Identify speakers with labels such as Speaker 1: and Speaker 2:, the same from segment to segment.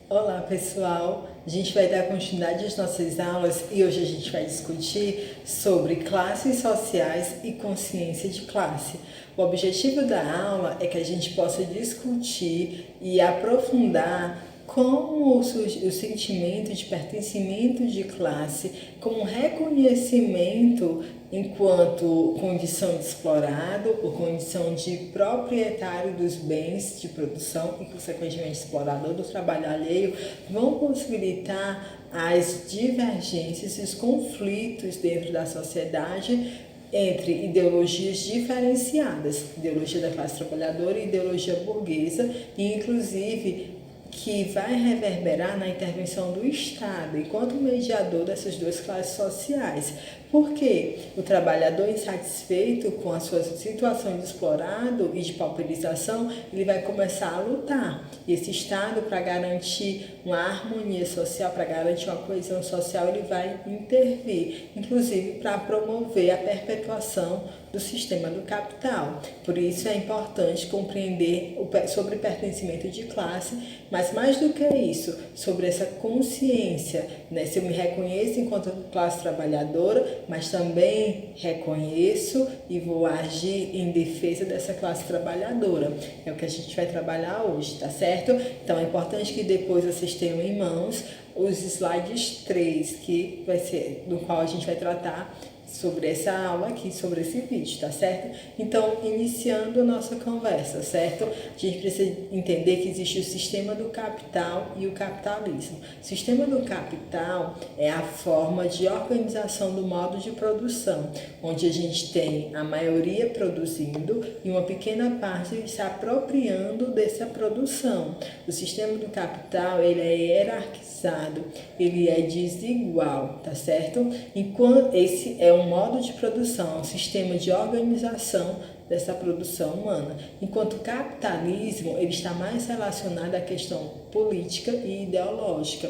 Speaker 1: Olá pessoal, a gente vai dar continuidade às nossas aulas e hoje a gente vai discutir sobre classes sociais e consciência de classe. O objetivo da aula é que a gente possa discutir e aprofundar como o sentimento de pertencimento de classe, como reconhecimento enquanto condição de explorado ou condição de proprietário dos bens de produção e, consequentemente, explorador do trabalho alheio, vão possibilitar as divergências e os conflitos dentro da sociedade entre ideologias diferenciadas, ideologia da classe trabalhadora e ideologia burguesa, e inclusive que vai reverberar na intervenção do Estado, enquanto mediador dessas duas classes sociais. Porque o trabalhador insatisfeito com a sua situação de explorado e de pauperização, ele vai começar a lutar. E esse Estado, para garantir uma harmonia social, para garantir uma coesão social, ele vai intervir, inclusive para promover a perpetuação do sistema do capital. Por isso é importante compreender sobre pertencimento de classe, mas mais do que isso, sobre essa consciência, né? Se eu me reconheço enquanto classe trabalhadora, mas também reconheço e vou agir em defesa dessa classe trabalhadora. É o que a gente vai trabalhar hoje, tá certo? Então é importante que depois vocês tenham em mãos os slides 3, que vai ser do qual a gente vai tratar sobre essa aula aqui, sobre esse vídeo, tá certo? Então, iniciando a nossa conversa, certo? A gente precisa entender que existe o sistema do capital e o capitalismo. O sistema do capital é a forma de organização do modo de produção, onde a gente tem a maioria produzindo e uma pequena parte se apropriando dessa produção. O sistema do capital, ele é hierarquizado, ele é desigual, tá certo? Enquanto esse é um modo de produção, um sistema de organização dessa produção humana. Enquanto o capitalismo, ele está mais relacionado à questão política e ideológica.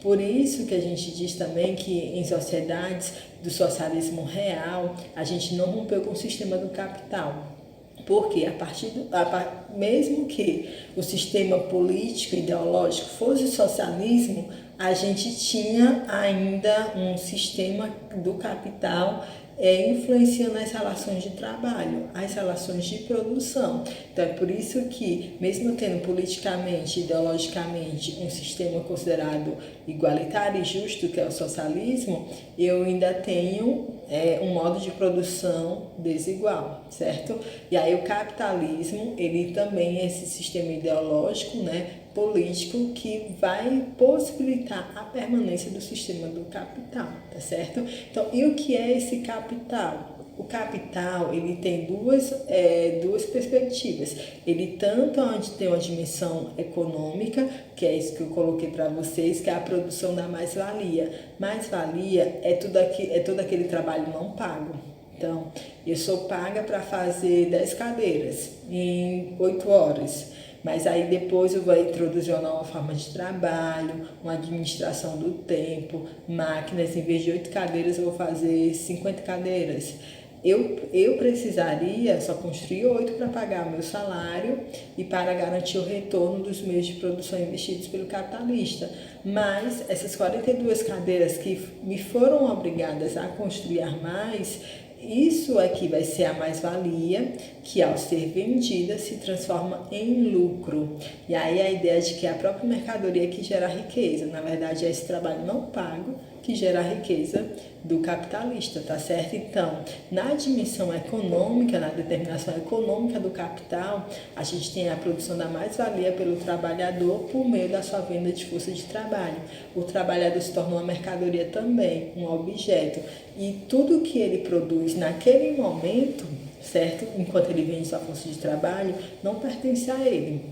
Speaker 1: Por isso que a gente diz também que em sociedades do socialismo real, a gente não rompeu com o sistema do capital. Porque mesmo que o sistema político e ideológico fosse socialismo, a gente tinha ainda um sistema do capital influenciando as relações de trabalho, as relações de produção. Então é por isso que, mesmo tendo politicamente, ideologicamente, um sistema considerado igualitário e justo, que é o socialismo, eu ainda tenho um modo de produção desigual, certo? E aí o capitalismo, ele também é esse sistema ideológico, né, político, que vai possibilitar a permanência do sistema do capital, tá certo? Então, e o que é esse capital? O capital, ele tem duas perspectivas. Ele tanto onde tem uma dimensão econômica, que é isso que eu coloquei para vocês, que é a produção da mais-valia. Mais-valia é todo aquele trabalho não pago. Então, eu sou paga para fazer 10 cadeiras em 8 horas. Mas aí depois eu vou introduzir uma nova forma de trabalho, uma administração do tempo, máquinas, em vez de 8 cadeiras eu vou fazer 50 cadeiras. Eu precisaria só construir 8 para pagar meu salário e para garantir o retorno dos meios de produção investidos pelo capitalista. Mas essas 42 cadeiras que me foram obrigadas a construir mais, isso aqui vai ser a mais-valia, que ao ser vendida se transforma em lucro. E aí a ideia de que é a própria mercadoria que gera riqueza. Na verdade, é esse trabalho não pago que gera a riqueza do capitalista, tá certo? Então, na dimensão econômica, na determinação econômica do capital, a gente tem a produção da mais-valia pelo trabalhador por meio da sua venda de força de trabalho. O trabalhador se torna uma mercadoria também, um objeto. E tudo que ele produz naquele momento, certo? Enquanto ele vende sua força de trabalho, não pertence a ele.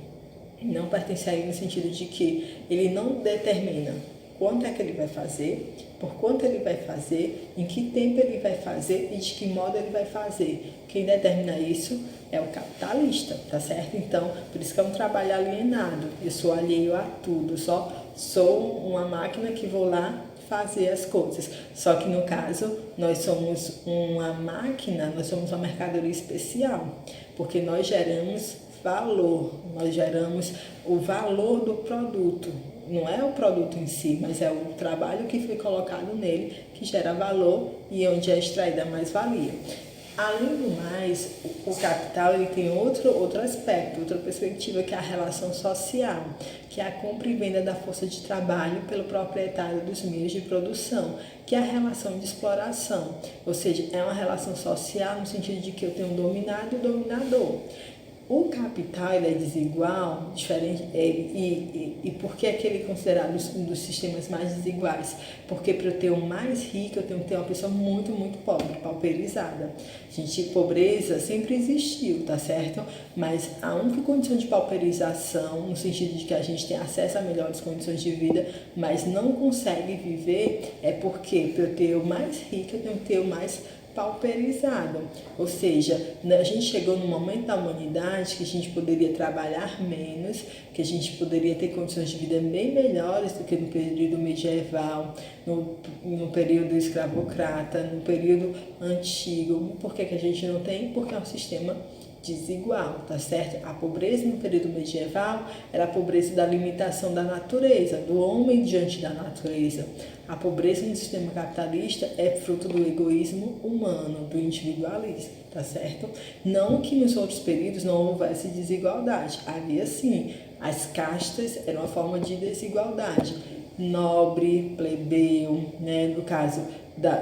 Speaker 1: Não pertence a ele no sentido de que ele não determina quanto é que ele vai fazer, por quanto ele vai fazer, em que tempo ele vai fazer e de que modo ele vai fazer. Quem determina isso é o capitalista, tá certo? Então, por isso que é um trabalho alienado. Eu sou alheio a tudo, só sou uma máquina que vou lá fazer as coisas. Só que no caso, nós somos uma máquina, nós somos uma mercadoria especial, porque nós geramos valor, nós geramos o valor do produto. não é o produto em si, mas é o trabalho que foi colocado nele que gera valor e onde é extraída mais valia. Além do mais, o capital ele tem outro aspecto, outra perspectiva, que é a relação social, que é a compra e venda da força de trabalho pelo proprietário dos meios de produção, que é a relação de exploração, ou seja, é uma relação social no sentido de que eu tenho um dominado e um dominador. O capital ele é desigual, diferente, e por que é que ele é considerado um dos sistemas mais desiguais? Porque para eu ter o mais rico, eu tenho que ter uma pessoa muito, muito pobre, pauperizada. Pobreza sempre existiu, tá certo? Mas a única condição de pauperização, no sentido de que a gente tem acesso a melhores condições de vida, mas não consegue viver, é porque para eu ter o mais rico, eu tenho que ter o mais pauperizado, ou seja, a gente chegou num momento da humanidade que a gente poderia trabalhar menos, que a gente poderia ter condições de vida bem melhores do que no período medieval, no período escravocrata, no período antigo. Por que a gente não tem? Porque é um sistema desigual, tá certo? A pobreza no período medieval era a pobreza da limitação da natureza, do homem diante da natureza. A pobreza no sistema capitalista é fruto do egoísmo humano, do individualismo, tá certo? Não que nos outros períodos não houvesse desigualdade, havia sim. As castas eram uma forma de desigualdade. Nobre, plebeu, né? No caso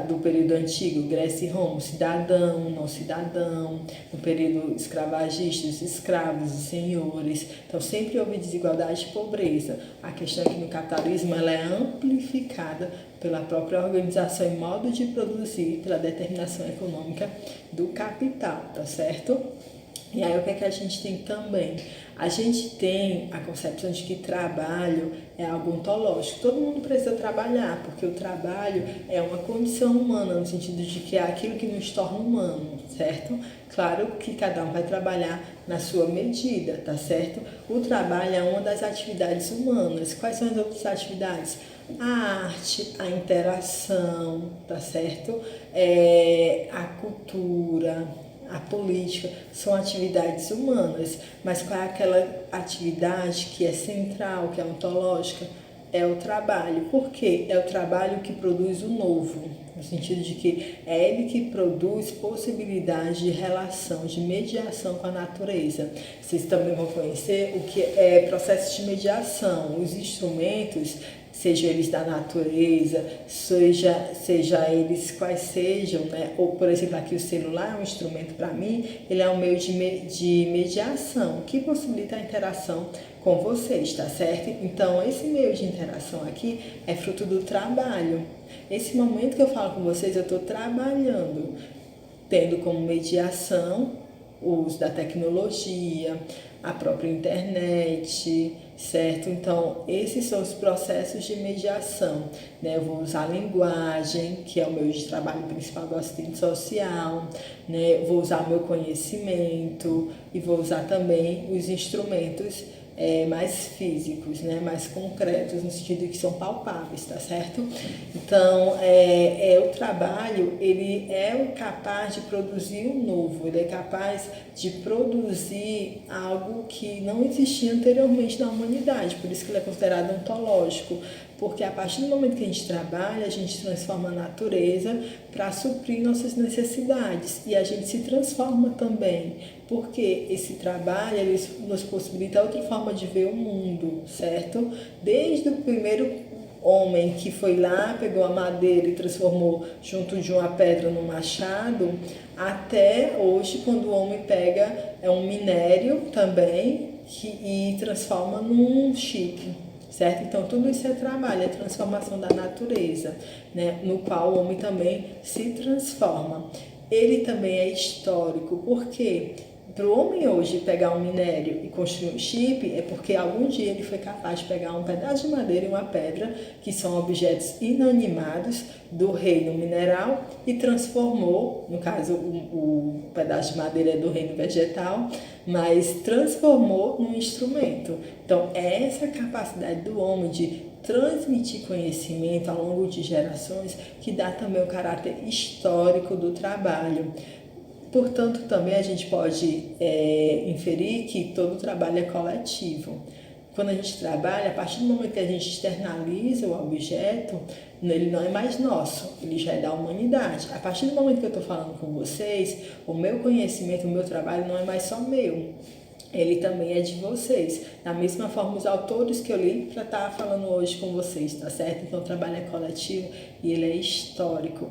Speaker 1: do período antigo, Grécia e Roma, cidadão, não cidadão, no período escravagista, os escravos, os senhores. Então sempre houve desigualdade e pobreza. A questão é que no capitalismo ela é amplificada pela própria organização e modo de produzir, pela determinação econômica do capital, tá certo? E aí o que é que a gente tem também? A gente tem a concepção de que trabalho é algo ontológico. Todo mundo precisa trabalhar, porque o trabalho é uma condição humana, no sentido de que é aquilo que nos torna humano, certo? Claro que cada um vai trabalhar na sua medida, tá certo? O trabalho é uma das atividades humanas. Quais são as outras atividades? A arte, a interação, tá certo? A cultura, a política, são atividades humanas, mas qual é aquela atividade que é central, que é ontológica? É o trabalho. Por quê? É o trabalho que produz o novo, no sentido de que é ele que produz possibilidade de relação, de mediação com a natureza. Vocês também vão conhecer o que é processo de mediação, os instrumentos, seja eles da natureza, seja eles quais sejam, né? Ou, por exemplo, aqui o celular é um instrumento para mim, ele é um meio de mediação, que possibilita a interação com vocês, tá certo? Então, esse meio de interação aqui é fruto do trabalho. Esse momento que eu falo com vocês, eu estou trabalhando, tendo como mediação o uso da tecnologia, a própria internet, certo? Então, esses são os processos de mediação, né? Eu vou usar a linguagem, que é o meu de trabalho principal do assistente social, né? Eu vou usar o meu conhecimento e vou usar também os instrumentos mais físicos, né? Mais concretos, no sentido de que são palpáveis, tá certo? Então, o trabalho, ele é capaz de produzir um novo, ele é capaz de produzir algo que não existia anteriormente na humanidade, por isso que ele é considerado ontológico, porque a partir do momento que a gente trabalha, a gente transforma a natureza para suprir nossas necessidades e a gente se transforma também, porque esse trabalho ele nos possibilita outra forma de ver o mundo, certo? Desde o primeiro homem que foi lá, pegou a madeira e transformou junto de uma pedra num machado, até hoje quando o homem pega um minério também e transforma num chip. Certo? Então, tudo isso é trabalho, é transformação da natureza, né? No qual o homem também se transforma. Ele também é histórico, porque para o homem hoje pegar um minério e construir um chip, é porque algum dia ele foi capaz de pegar um pedaço de madeira e uma pedra, que são objetos inanimados do reino mineral, e transformou, no caso o pedaço de madeira é do reino vegetal, mas transformou num instrumento. Então, é essa capacidade do homem de transmitir conhecimento ao longo de gerações que dá também o caráter histórico do trabalho. Portanto, também a gente pode inferir que todo trabalho é coletivo. Quando a gente trabalha, a partir do momento que a gente externaliza o objeto, ele não é mais nosso, ele já é da humanidade. A partir do momento que eu estou falando com vocês, o meu conhecimento, o meu trabalho não é mais só meu. Ele também é de vocês. Da mesma forma, os autores que eu li para estar falando hoje com vocês, tá certo? Então, o trabalho é coletivo e ele é histórico.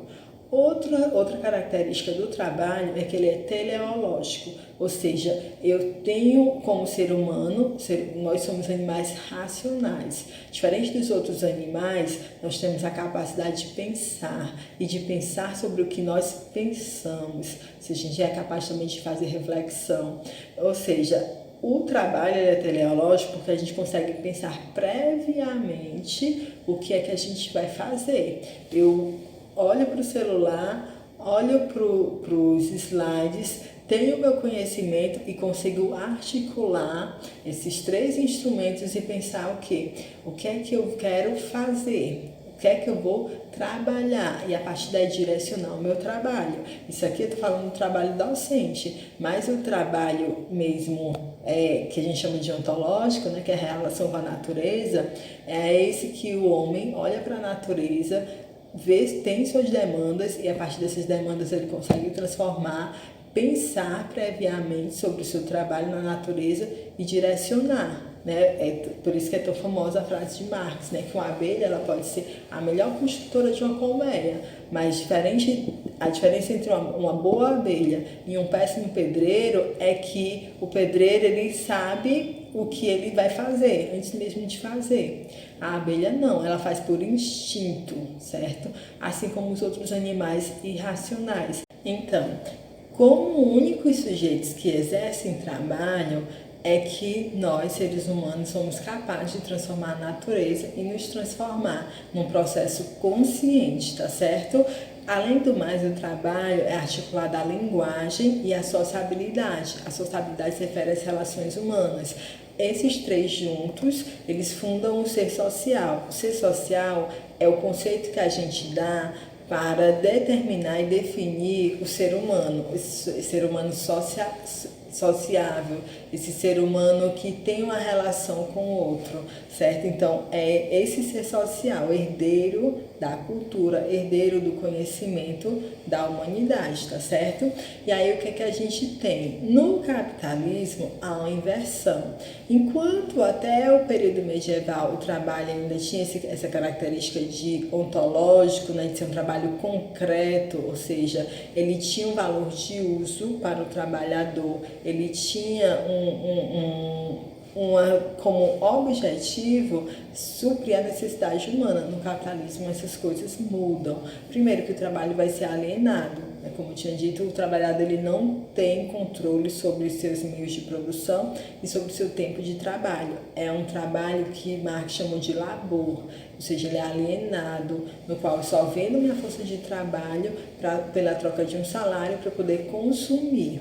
Speaker 1: Outra característica do trabalho é que ele é teleológico, ou seja, eu tenho como ser humano, nós somos animais racionais. Diferente dos outros animais, nós temos a capacidade de pensar e de pensar sobre o que nós pensamos. Se a gente é capaz também de fazer reflexão, ou seja, o trabalho é teleológico porque a gente consegue pensar previamente o que é que a gente vai fazer. Eu olho para o celular, olho para os slides, tenho meu conhecimento e consigo articular esses 3 instrumentos e pensar o quê? O que é que eu quero fazer? O que é que eu vou trabalhar? E a partir daí direcionar o meu trabalho. Isso aqui eu estou falando do trabalho docente, mas o trabalho mesmo que a gente chama de ontológico, né, que é a relação com a natureza, é esse que o homem olha para a natureza, tem suas demandas e a partir dessas demandas ele consegue transformar, pensar previamente sobre o seu trabalho na natureza e direcionar. Né? Por isso que é tão famosa a frase de Marx, né? Que uma abelha ela pode ser a melhor construtora de uma colmeia, mas a diferença entre uma boa abelha e um péssimo pedreiro é que o pedreiro ele sabe o que ele vai fazer antes mesmo de fazer. A abelha não, ela faz por instinto, certo? Assim como os outros animais irracionais. Então, como únicos sujeitos que exercem trabalho, é que nós, seres humanos, somos capazes de transformar a natureza e nos transformar num processo consciente, tá certo? Além do mais, o trabalho é articulado à linguagem e à sociabilidade. A sociabilidade se refere às relações humanas. Esses 3 juntos, eles fundam o ser social. O ser social é o conceito que a gente dá para determinar e definir o ser humano, esse ser humano sociável, esse ser humano que tem uma relação com o outro, certo? Então, é esse ser social, herdeiro da cultura, herdeiro do conhecimento da humanidade, tá certo? E aí, o que é que a gente tem? No capitalismo, há uma inversão. Enquanto até o período medieval o trabalho ainda tinha essa característica de ontológico, né, de ser um trabalho concreto, ou seja, ele tinha um valor de uso para o trabalhador, ele tinha como objetivo suprir a necessidade humana. No capitalismo essas coisas mudam. Primeiro que o trabalho vai ser alienado, né? Como eu tinha dito, o trabalhador ele não tem controle sobre os seus meios de produção e sobre o seu tempo de trabalho. É um trabalho que Marx chamou de labor, ou seja, ele é alienado, no qual eu só vendo minha força de trabalho pela troca de um salário para poder consumir.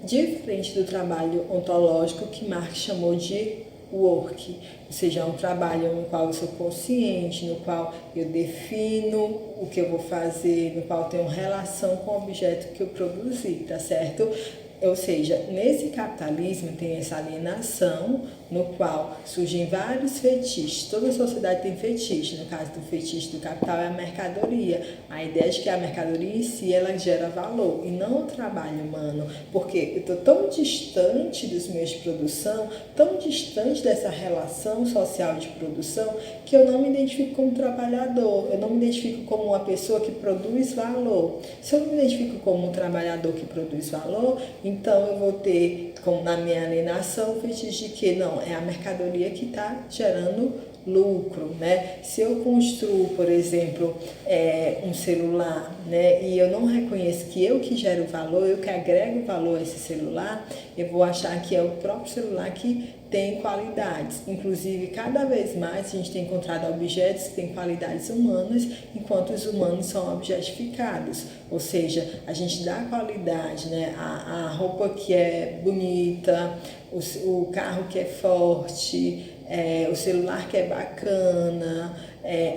Speaker 1: Diferente do trabalho ontológico que Marx chamou de work, ou seja, é um trabalho no qual eu sou consciente, no qual eu defino o que eu vou fazer, no qual eu tenho relação com o objeto que eu produzi, tá certo? Ou seja, nesse capitalismo tem essa alienação, no qual surgem vários fetiches. Toda sociedade tem fetiche. No caso do fetiche do capital é a mercadoria. A ideia de que a mercadoria em si ela gera valor e não o trabalho humano. Porque eu estou tão distante dos meios de produção, tão distante dessa relação social de produção, que eu não me identifico como trabalhador, eu não me identifico como uma pessoa que produz valor. Se eu não me identifico como um trabalhador que produz valor, então eu vou ter, como na minha alienação, o fetiche de que não, é a mercadoria que está gerando lucro, né? Se eu construo, por exemplo, um celular, né, e eu não reconheço que eu que gero valor, eu que agrego valor a esse celular, eu vou achar que é o próprio celular que tem qualidades. Inclusive, cada vez mais a gente tem encontrado objetos que têm qualidades humanas, enquanto os humanos são objetificados. Ou seja, a gente dá qualidade, né? A roupa que é bonita, o carro que é forte, o celular que é bacana,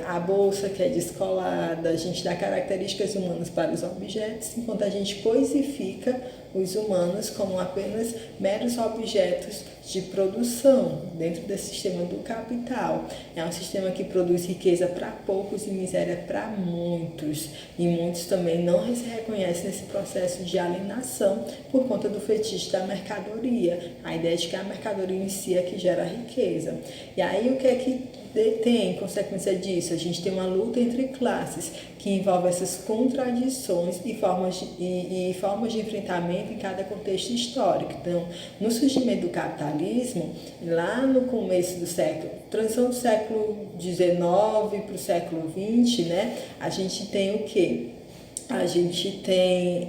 Speaker 1: a bolsa que é descolada, a gente dá características humanas para os objetos, enquanto a gente coisifica os humanos como apenas meros objetos de produção dentro desse sistema do capital. É um sistema que produz riqueza para poucos e miséria para muitos. E muitos também não se reconhecem nesse processo de alienação por conta do fetiche da mercadoria. A ideia de que a mercadoria em si é que gera riqueza. E aí o que é que tem consequência disso? A gente tem uma luta entre classes que envolve essas contradições e formas de enfrentamento em cada contexto histórico. Então, no surgimento do capitalismo, lá no começo do século, transição do século XIX para o século XX, né, a gente tem o quê? A gente tem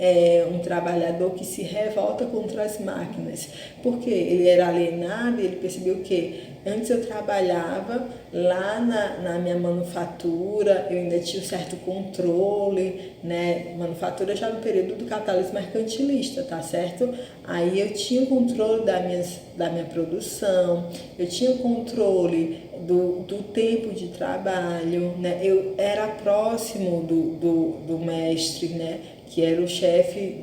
Speaker 1: um trabalhador que se revolta contra as máquinas, porque ele era alienado e ele percebeu que antes eu trabalhava lá na minha manufatura, eu ainda tinha um certo controle, né? Manufatura já no período do capitalismo mercantilista, tá certo? Aí eu tinha o controle da minha produção, eu tinha o controle do tempo de trabalho, né? Eu era próximo do mestre, né? Que era o chefe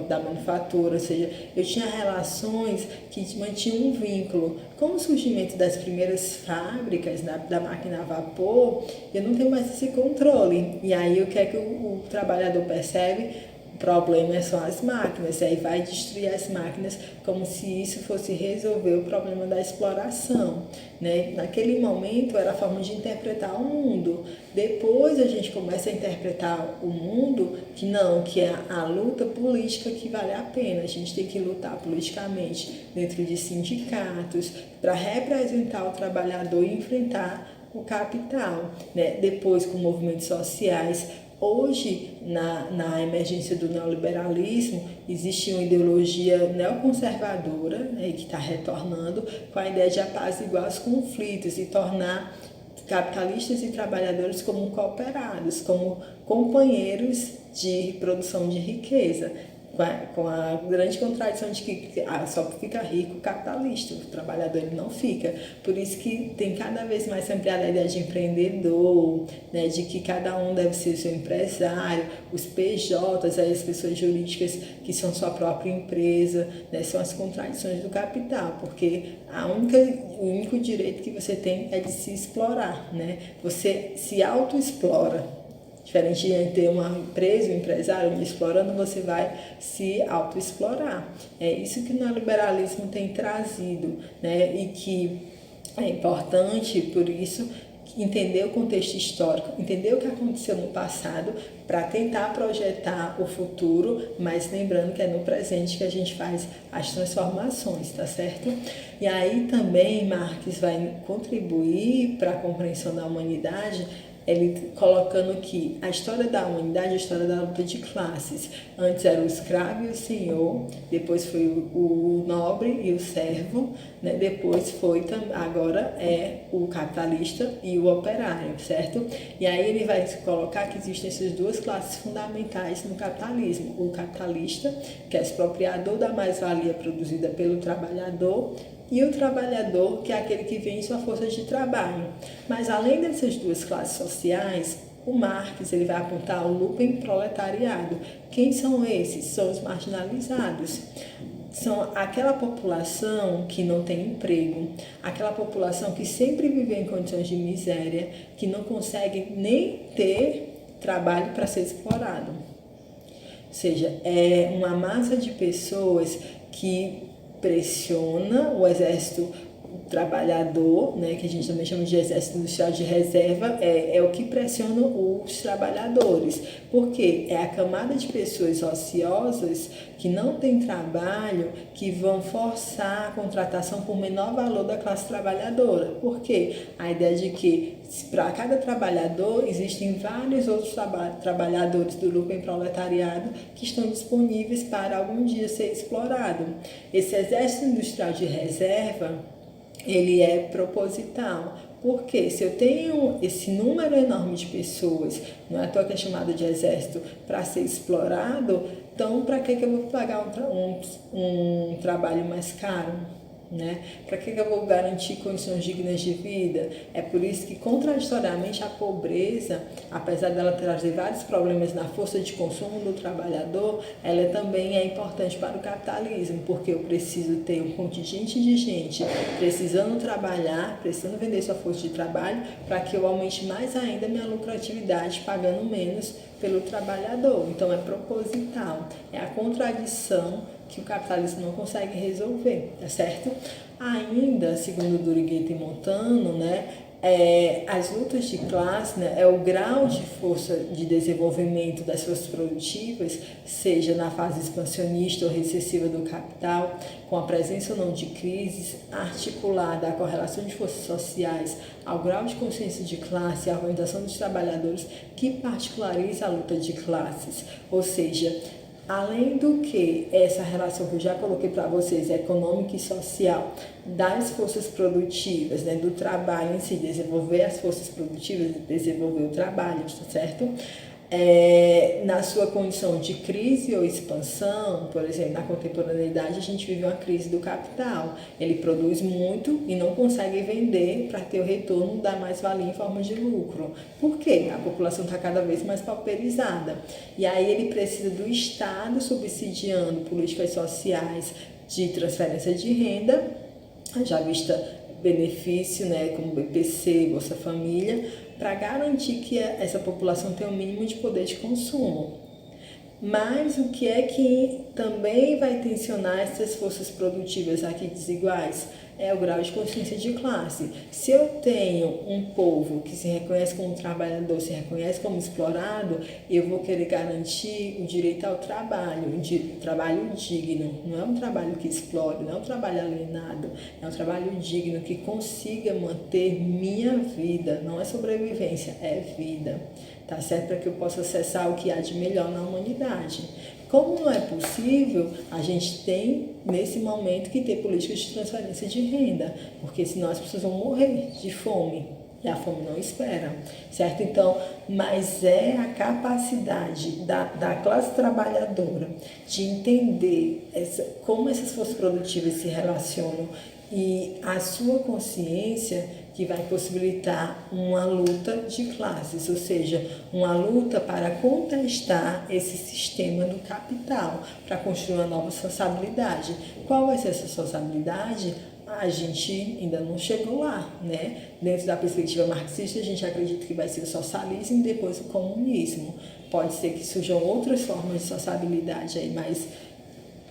Speaker 1: da manufatura, ou seja, eu tinha relações que mantinham um vínculo. Com o surgimento das primeiras fábricas da máquina a vapor, eu não tenho mais esse controle. E aí o que é que o trabalhador percebe? O problema são as máquinas, aí vai destruir as máquinas como se isso fosse resolver o problema da exploração, né? Naquele momento era a forma de interpretar o mundo. Depois a gente começa a interpretar o mundo que não, que é a luta política que vale a pena. A gente tem que lutar politicamente dentro de sindicatos para representar o trabalhador e enfrentar o capital, né? Depois com movimentos sociais. Hoje, na emergência do neoliberalismo, existe uma ideologia neoconservadora, né, que está retornando com a ideia de apaziguar os conflitos e tornar capitalistas e trabalhadores como cooperados, como companheiros de produção de riqueza, com a grande contradição de que só fica rico o capitalista, o trabalhador ele não fica. Por isso que tem cada vez mais se ampliada a ideia de empreendedor, né, de que cada um deve ser seu empresário, os PJs, as pessoas jurídicas que são sua própria empresa, né, são as contradições do capital, porque o único direito que você tem é de se explorar, né? Você se autoexplora. Diferente de ter uma empresa, um empresário me explorando, você vai se autoexplorar. É isso que o neoliberalismo tem trazido, né? E que é importante, por isso, entender o contexto histórico, entender o que aconteceu no passado para tentar projetar o futuro, mas lembrando que é no presente que a gente faz as transformações, tá certo? E aí também Marx vai contribuir para a compreensão da humanidade, ele colocando que a história da humanidade é a história da luta de classes. Antes era o escravo e o senhor, depois foi o nobre e o servo, né? Depois agora é o capitalista e o operário, certo? E aí ele vai colocar que existem essas duas classes fundamentais no capitalismo. O capitalista, que é expropriador da mais-valia produzida pelo trabalhador, e o trabalhador, que é aquele que vem em sua força de trabalho. Mas além dessas duas classes sociais, o Marx ele vai apontar o lupenproletariado. Quem são esses? São os marginalizados. São aquela população que não tem emprego, aquela população que sempre vive em condições de miséria, que não consegue nem ter trabalho para ser explorado. Ou seja, é uma massa de pessoas que pressiona o exército trabalhador, né, que a gente também chama de exército industrial de reserva, é o que pressiona os trabalhadores, porque é a camada de pessoas ociosas que não tem trabalho que vão forçar a contratação por menor valor da classe trabalhadora. Por quê? A ideia de que para cada trabalhador existem vários outros trabalhadores do lupenproletariado que estão disponíveis para algum dia ser explorado. Esse exército industrial de reserva ele é proposital. Porque se eu tenho esse número enorme de pessoas, não é à toa que é chamado de exército, para ser explorado, então para que eu vou pagar um trabalho mais caro? né? Para que eu vou garantir condições dignas de vida? É por isso que, contraditoriamente, a pobreza, apesar dela trazer vários problemas na força de consumo do trabalhador, ela também é importante para o capitalismo, porque eu preciso ter um contingente de gente precisando trabalhar, precisando vender sua força de trabalho, para que eu aumente mais ainda minha lucratividade, pagando menos pelo trabalhador. Então é proposital, é a contradição que o capitalismo não consegue resolver, tá certo? Ainda, segundo Dorigueta e Montano, né, as lutas de classe, né, é o grau de força de desenvolvimento das forças produtivas, seja na fase expansionista ou recessiva do capital, com a presença ou não de crises, articulada à correlação de forças sociais, ao grau de consciência de classe e à organização dos trabalhadores, que particulariza a luta de classes, ou seja, além do que essa relação que eu já coloquei para vocês, econômica e social, das forças produtivas, né, do trabalho em si, desenvolver as forças produtivas, desenvolver o trabalho, tá certo? Na sua condição de crise ou expansão, por exemplo, na contemporaneidade a gente vive uma crise do capital. Ele produz muito e não consegue vender para ter o retorno da mais-valia em forma de lucro. Por quê? A população está cada vez mais pauperizada. E aí ele precisa do Estado subsidiando políticas sociais de transferência de renda, já vista benefício, né, como BPC, Bolsa Família, para garantir que essa população tenha o mínimo de poder de consumo. Mas o que é que também vai tensionar essas forças produtivas aqui desiguais? É o grau de consciência de classe. Se eu tenho um povo que se reconhece como trabalhador, se reconhece como explorado, eu vou querer garantir o direito ao trabalho, trabalho digno. Não é um trabalho que explore, não é um trabalho alienado, é um trabalho digno que consiga manter minha vida. Não é sobrevivência, é vida. Tá certo? Para que eu possa acessar o que há de melhor na humanidade. Como não é possível, a gente tem, nesse momento, que ter políticas de transferência de renda, porque senão as pessoas vão morrer de fome, e a fome não espera, certo? Então, mas é a capacidade da classe trabalhadora de entender como essas forças produtivas se relacionam e a sua consciência que vai possibilitar uma luta de classes, ou seja, uma luta para contestar esse sistema do capital, para construir uma nova sociabilidade. Qual vai ser essa sociabilidade? A gente ainda não chegou lá, né? Dentro da perspectiva marxista, a gente acredita que vai ser o socialismo e depois o comunismo. Pode ser que surjam outras formas de sociabilidade aí, mas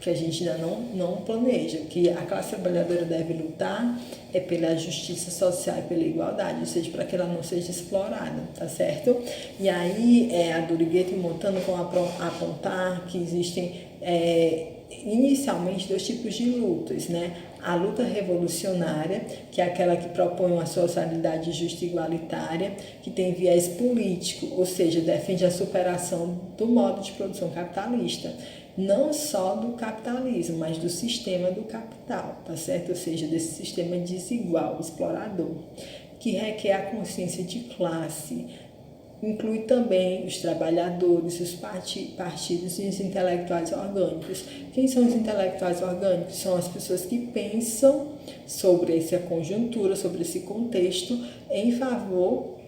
Speaker 1: que a gente ainda não planeja. Que a classe trabalhadora deve lutar é pela justiça social e pela igualdade, ou seja, para que ela não seja explorada, tá certo? E aí, a Dorigueta e Montano vão apontar que existem inicialmente dois tipos de lutas, né? A luta revolucionária, que é aquela que propõe uma socialidade justa e igualitária, que tem viés político, ou seja, defende a superação do modo de produção capitalista, não só do capitalismo, mas do sistema do capital, tá certo? Ou seja, desse sistema desigual, explorador, que requer a consciência de classe, inclui também os trabalhadores, os partidos e os intelectuais orgânicos. Quem são os intelectuais orgânicos? São as pessoas que pensam sobre essa conjuntura, sobre esse contexto, em favor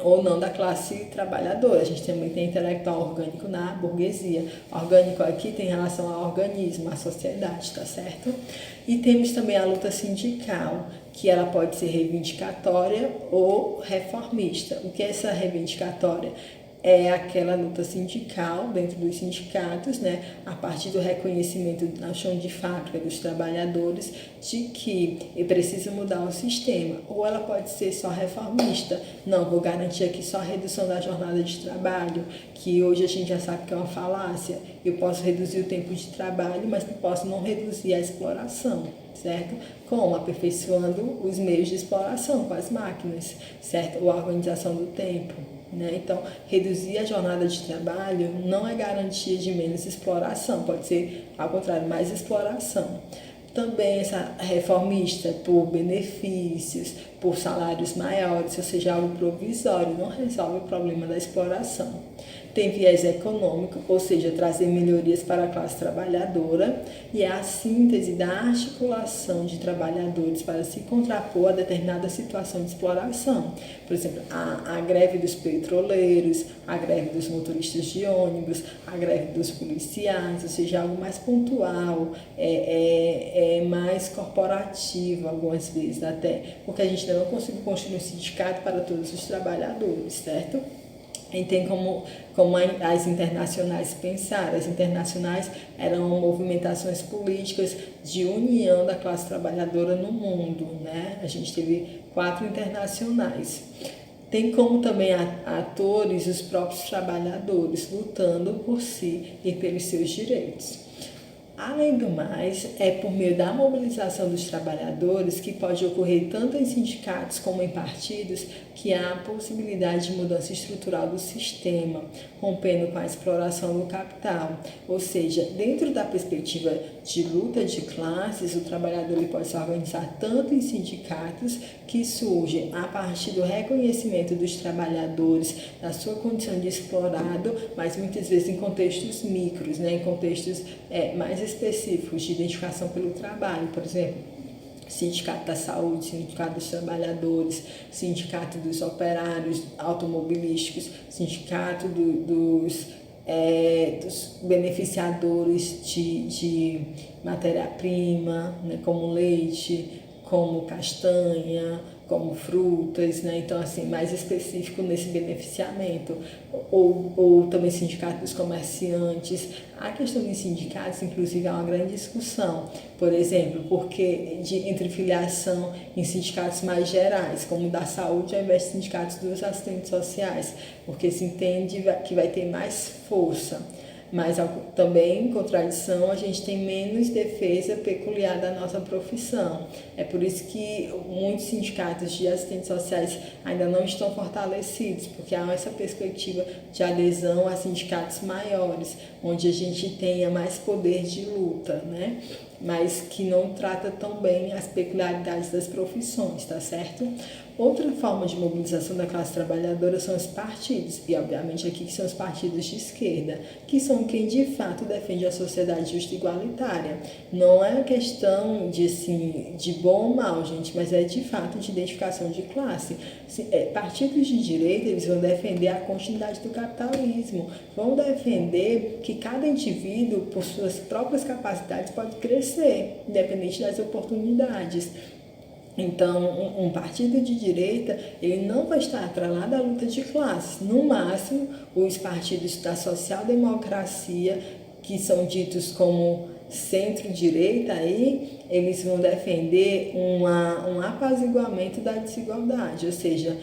Speaker 1: ou não da classe trabalhadora. A gente também tem intelectual orgânico na burguesia. Orgânico aqui tem relação ao organismo, à sociedade, tá certo? E temos também a luta sindical, que ela pode ser reivindicatória ou reformista. O que é essa reivindicatória? É aquela luta sindical dentro dos sindicatos, né, a partir do reconhecimento na chão de fábrica dos trabalhadores de que é preciso mudar o sistema. Ou ela pode ser só reformista, não, vou garantir aqui só a redução da jornada de trabalho, que hoje a gente já sabe que é uma falácia. Eu posso reduzir o tempo de trabalho, mas posso não reduzir a exploração, certo? Como? Aperfeiçoando os meios de exploração com as máquinas, certo? Ou a organização do tempo. Né? Então, reduzir a jornada de trabalho não é garantia de menos exploração, pode ser, ao contrário, mais exploração. Também essa reformista por benefícios, por salários maiores, ou seja, algo provisório, não resolve o problema da exploração. tem viés econômico, ou seja, trazer melhorias para a classe trabalhadora, e é a síntese da articulação de trabalhadores para se contrapor a determinada situação de exploração. Por exemplo, a greve dos petroleiros, a greve dos motoristas de ônibus, a greve dos policiais, ou seja, algo mais pontual, mais corporativo algumas vezes até, porque a gente ainda não conseguiu construir um sindicato para todos os trabalhadores, certo? E tem como as internacionais pensaram. As internacionais eram movimentações políticas de união da classe trabalhadora no mundo, né? A gente teve 4 internacionais. Tem como também atores os próprios trabalhadores lutando por si e pelos seus direitos. Além do mais, é por meio da mobilização dos trabalhadores que pode ocorrer tanto em sindicatos como em partidos que há a possibilidade de mudança estrutural do sistema, rompendo com a exploração do capital. Ou seja, dentro da perspectiva de luta de classes, o trabalhador ele pode se organizar tanto em sindicatos que surgem a partir do reconhecimento dos trabalhadores da sua condição de explorado, mas muitas vezes em contextos micros, né, em contextos mais específicos de identificação pelo trabalho, por exemplo, Sindicato da Saúde, Sindicato dos Trabalhadores, Sindicato dos Operários Automobilísticos, Sindicato dos beneficiadores de matéria-prima, né, como leite, como castanha, como frutas, né? Então, assim, mais específico nesse beneficiamento, ou também sindicato dos comerciantes. A questão dos sindicatos, inclusive, é uma grande discussão, por exemplo, porque entre filiação em sindicatos mais gerais, como o da saúde, ao invés de sindicatos dos assistentes sociais, porque se entende que vai ter mais força. Mas também, em contradição, a gente tem menos defesa peculiar da nossa profissão. É por isso que muitos sindicatos de assistentes sociais ainda não estão fortalecidos, porque há essa perspectiva de adesão a sindicatos maiores, onde a gente tenha mais poder de luta, né? Mas que não trata tão bem as peculiaridades das profissões, tá certo? Outra forma de mobilização da classe trabalhadora são os partidos, e obviamente aqui que são os partidos de esquerda, que são quem de fato defende a sociedade justa e igualitária. Não é questão de bom ou mal, gente, mas é de fato de identificação de classe. Partidos de direita, eles vão defender a continuidade do capitalismo, vão defender que cada indivíduo, por suas próprias capacidades, pode crescer, independente das oportunidades. Então, um partido de direita, ele não vai estar atrelado à luta de classes. No máximo, os partidos da social-democracia, que são ditos como centro-direita, aí, eles vão defender um apaziguamento da desigualdade, ou seja,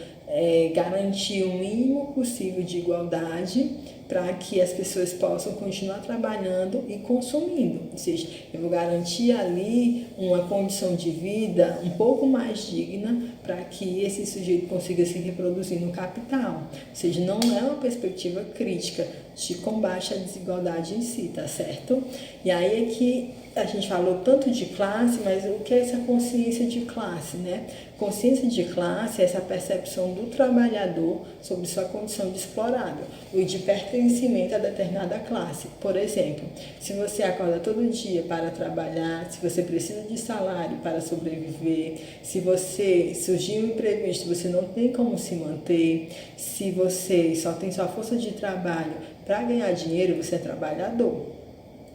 Speaker 1: garantir o mínimo possível de igualdade para que as pessoas possam continuar trabalhando e consumindo. Ou seja, eu vou garantir ali uma condição de vida um pouco mais digna para que esse sujeito consiga se reproduzir no capital. Ou seja, não é uma perspectiva crítica de combate à desigualdade em si, tá certo? E aí é que a gente falou tanto de classe, mas o que é essa consciência de classe, né? Consciência de classe é essa percepção do trabalhador sobre sua condição de explorado, ou de pertencimento a determinada classe. Por exemplo, se você acorda todo dia para trabalhar, se você precisa de salário para sobreviver, se você surgiu um imprevisto, você não tem como se manter, se você só tem sua força de trabalho para ganhar dinheiro, você é trabalhador.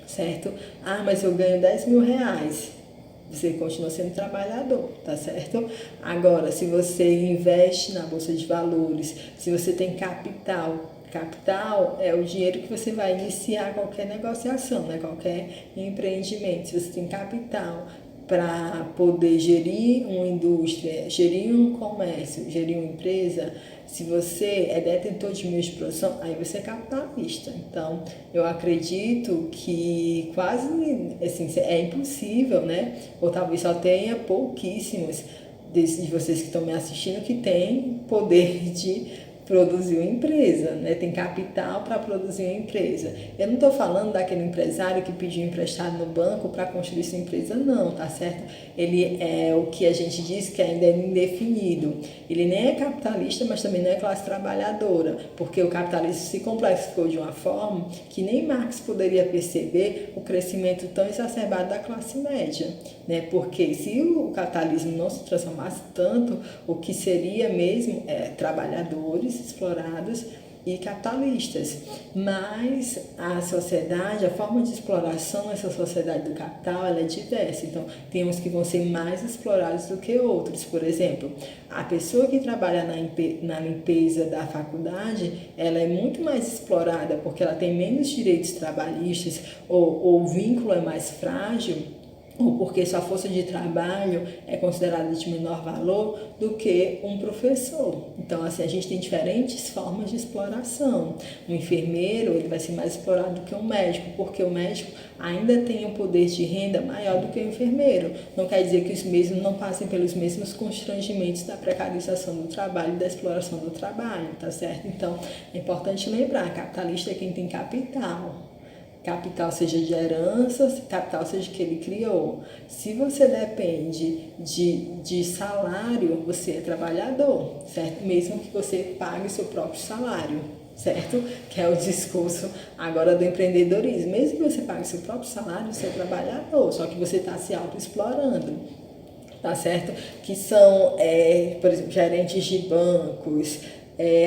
Speaker 1: Certo? Ah, mas eu ganho 10 mil reais. Você continua sendo trabalhador, tá certo? Agora, se você investe na Bolsa de Valores, se você tem capital é o dinheiro que você vai iniciar qualquer negociação, né? Qualquer empreendimento. Se você tem capital para poder gerir uma indústria, gerir um comércio, gerir uma empresa, se você é detentor de meios de produção, aí você é capitalista. Então, eu acredito que quase, assim, é impossível, né? Ou talvez só tenha pouquíssimos de vocês que estão me assistindo que têm poder de produzir uma empresa, né? Tem capital para produzir uma empresa. Eu não estou falando daquele empresário que pediu emprestado no banco para construir sua empresa, não, tá certo? Ele é o que a gente diz que ainda é indefinido. Ele nem é capitalista, mas também não é classe trabalhadora, porque o capitalismo se complexificou de uma forma que nem Marx poderia perceber o crescimento tão exacerbado da classe média, né? Porque se o capitalismo não se transformasse tanto, o que seria mesmo trabalhadores explorados e capitalistas. Mas a sociedade, a forma de exploração nessa sociedade do capital, ela é diversa. Então, tem uns que vão ser mais explorados do que outros. Por exemplo, a pessoa que trabalha na limpeza da faculdade, ela é muito mais explorada porque ela tem menos direitos trabalhistas ou o vínculo é mais frágil, ou porque sua força de trabalho é considerada de menor valor do que um professor. Então, assim, a gente tem diferentes formas de exploração. Um enfermeiro, ele vai ser mais explorado do que um médico, porque o médico ainda tem um poder de renda maior do que o enfermeiro. Não quer dizer que os mesmos não passem pelos mesmos constrangimentos da precarização do trabalho e da exploração do trabalho, tá certo? Então, é importante lembrar, capitalista é quem tem capital. Capital seja de herança, capital seja que ele criou. Se você depende de salário, você é trabalhador, certo? Mesmo que você pague seu próprio salário, certo? Que é o discurso agora do empreendedorismo. Mesmo que você pague seu próprio salário, você é trabalhador, só que você está se autoexplorando, tá certo? Que são, por exemplo, gerentes de bancos,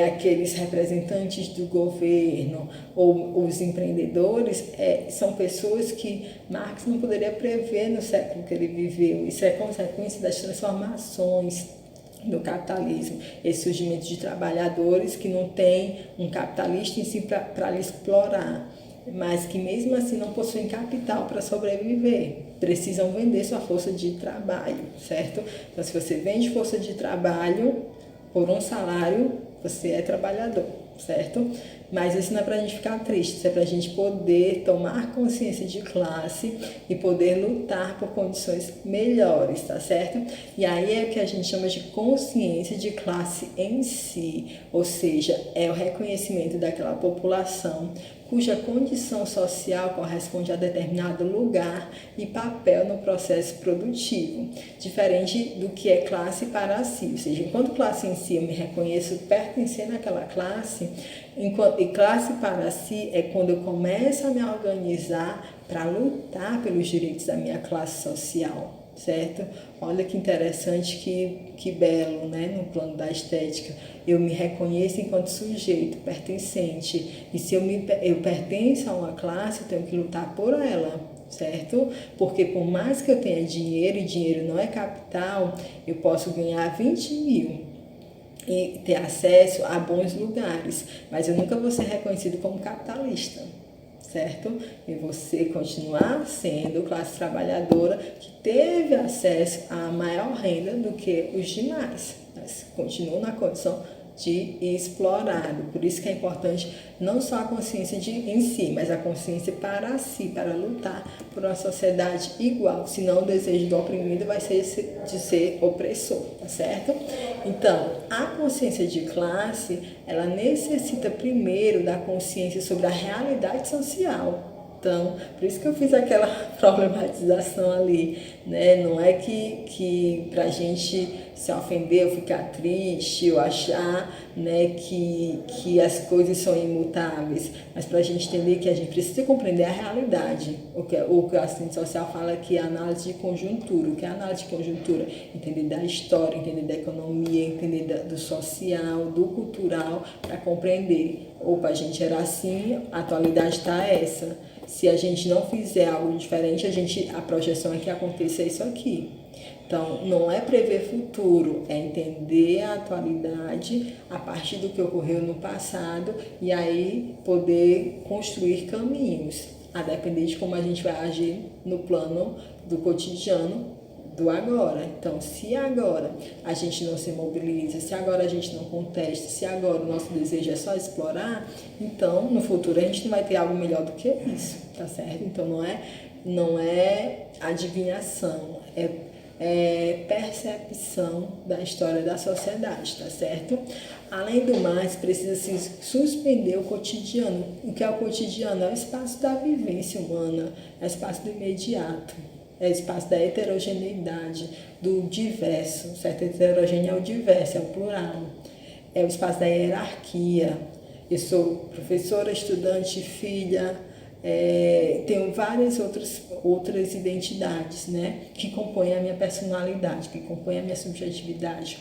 Speaker 1: aqueles representantes do governo ou os empreendedores, são pessoas que Marx não poderia prever no século que ele viveu. Isso é consequência das transformações do capitalismo, esse surgimento de trabalhadores que não tem um capitalista em si para lhe explorar, mas que mesmo assim não possuem capital para sobreviver, precisam vender sua força de trabalho, certo? Então, se você vende força de trabalho por um salário, você é trabalhador, certo? Mas isso não é para a gente ficar triste, isso é para a gente poder tomar consciência de classe e poder lutar por condições melhores, tá certo? E aí é o que a gente chama de consciência de classe em si, ou seja, é o reconhecimento daquela população cuja condição social corresponde a determinado lugar e papel no processo produtivo, diferente do que é classe para si. Ou seja, enquanto classe em si eu me reconheço pertencendo àquela classe, e classe para si é quando eu começo a me organizar para lutar pelos direitos da minha classe social, certo? Olha que interessante, que belo, né? No plano da estética. Eu me reconheço enquanto sujeito, pertencente. E se eu pertenço a uma classe, eu tenho que lutar por ela, certo? Porque por mais que eu tenha dinheiro, e dinheiro não é capital, eu posso ganhar 20 mil e ter acesso a bons lugares, mas eu nunca vou ser reconhecido como capitalista, certo? E você continuar sendo classe trabalhadora que teve acesso a maior renda do que os demais, mas continua na condição de explorado. Por isso que é importante não só a consciência em si, mas a consciência para si, para lutar por uma sociedade igual. Senão o desejo do oprimido vai ser de ser opressor, tá certo? Então, a consciência de classe, ela necessita primeiro da consciência sobre a realidade social. Então, por isso que eu fiz aquela problematização ali, né? Não é que para a gente se ofender ou ficar triste ou achar, né, que as coisas são imutáveis, mas para a gente entender que a gente precisa compreender a realidade. O que a assistente social fala que é análise de conjuntura. O que é análise de conjuntura? Entender da história, entender da economia, entender do social, do cultural, para compreender. Opa, a gente era assim, a atualidade está essa. Se a gente não fizer algo diferente, a projeção é que aconteça isso aqui. Então, não é prever futuro, é entender a atualidade a partir do que ocorreu no passado e aí poder construir caminhos, a depender de como a gente vai agir no plano do cotidiano do agora. Então, se agora a gente não se mobiliza, se agora a gente não contesta, se agora o nosso desejo é só explorar, então no futuro a gente não vai ter algo melhor do que isso, tá certo? Então não é adivinhação, é percepção da história da sociedade, tá certo? Além do mais, precisa se suspender o cotidiano. O que é o cotidiano? É o espaço da vivência humana, é o espaço do imediato, é o espaço da heterogeneidade, do diverso, certo? Heterogêneo é o diverso, é o plural. É o espaço da hierarquia. Eu sou professora, estudante, filha, tenho várias outras identidades, né, que compõem a minha personalidade, que compõem a minha subjetividade.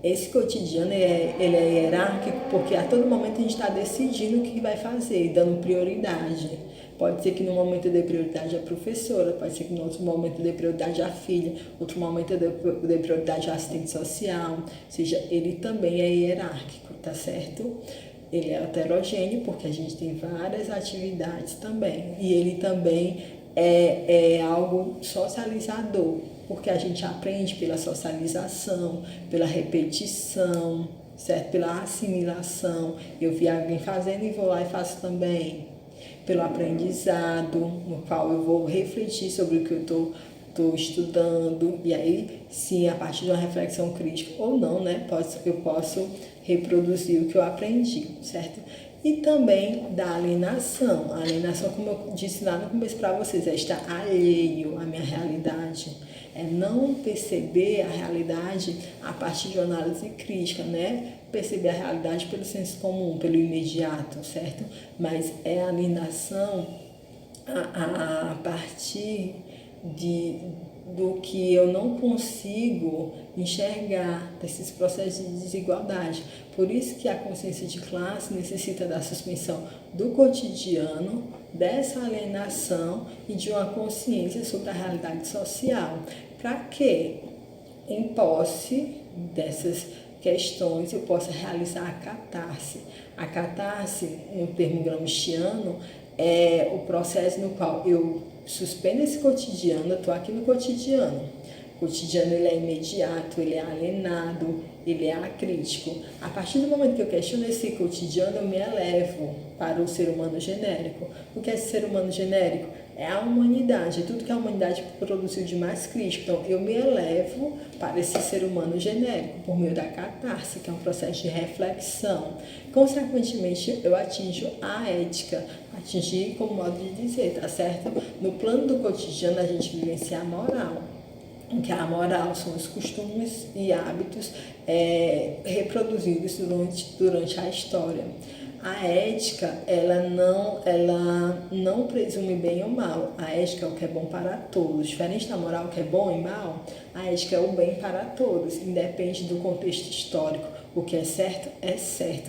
Speaker 1: Esse cotidiano ele é hierárquico porque a todo momento a gente está decidindo o que vai fazer, dando prioridade. Pode ser que no momento eu dê prioridade à professora, pode ser que no outro momento eu dê prioridade à filha, outro momento eu dê prioridade à assistente social. Ou seja, ele também é hierárquico, tá certo? Ele é heterogêneo porque a gente tem várias atividades também. E ele também é algo socializador, porque a gente aprende pela socialização, pela repetição, certo? Pela assimilação. Eu vi alguém fazendo e vou lá e faço também. Pelo aprendizado, no qual eu vou refletir sobre o que eu estou estudando, e aí sim, a partir de uma reflexão crítica ou não, né, eu posso reproduzir o que eu aprendi, certo? E também da alienação. A alienação, como eu disse lá no começo para vocês, é estar alheio à minha realidade. É não perceber a realidade a partir de uma análise crítica, né? Perceber a realidade pelo senso comum, pelo imediato, certo? Mas é a alienação a partir do que eu não consigo enxergar, desses processos de desigualdade. Por isso que a consciência de classe necessita da suspensão do cotidiano, dessa alienação e de uma consciência sobre a realidade social. Para que, em posse dessas questões, eu possa realizar a catarse. A catarse, no termo gramsciano, é o processo no qual eu suspendo esse cotidiano, eu estou aqui no cotidiano. O cotidiano ele é imediato, ele é alienado, ele é acrítico. A partir do momento que eu questiono esse cotidiano, eu me elevo para o ser humano genérico. O que é esse ser humano genérico? É a humanidade, é tudo que a humanidade produziu de mais crítico. Então, eu me elevo para esse ser humano genérico, por meio da catarse, que é um processo de reflexão. Consequentemente, eu atinjo a ética, atingir como modo de dizer, tá certo? No plano do cotidiano, a gente vivencia a moral. O que é a moral são os costumes e hábitos reproduzidos durante a história. A ética, ela não presume bem ou mal. A ética é o que é bom para todos. Diferente da moral, que é bom e mal, a ética é o bem para todos, independe do contexto histórico. O que é certo,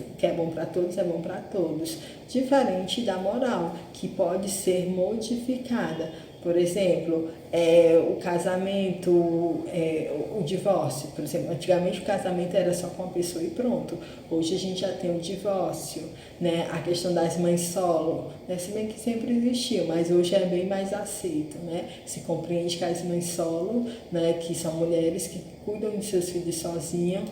Speaker 1: o que é bom para todos, é bom para todos. Diferente da moral, que pode ser modificada. Por exemplo, o casamento, o divórcio. Por exemplo, antigamente o casamento era só com uma pessoa e pronto. Hoje a gente já tem o divórcio, né? A questão das mães solo, né? Se bem que sempre existiu, mas hoje é bem mais aceito, né? Se compreende que as mães solo, né, que são mulheres que cuidam de seus filhos sozinhas,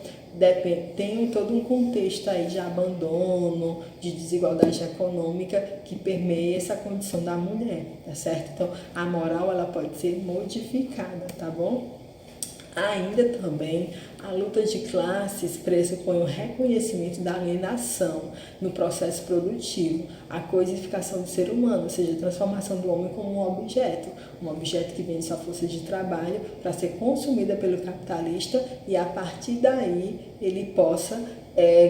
Speaker 1: tem todo um contexto aí de abandono, de desigualdade econômica que permeia essa condição da mulher, tá certo? Então, a moral ela pode ser modificada, tá bom? Ainda também, a luta de classes pressupõe o reconhecimento da alienação no processo produtivo, a coisificação do ser humano, ou seja, a transformação do homem como um objeto que vende sua força de trabalho para ser consumida pelo capitalista e a partir daí ele possa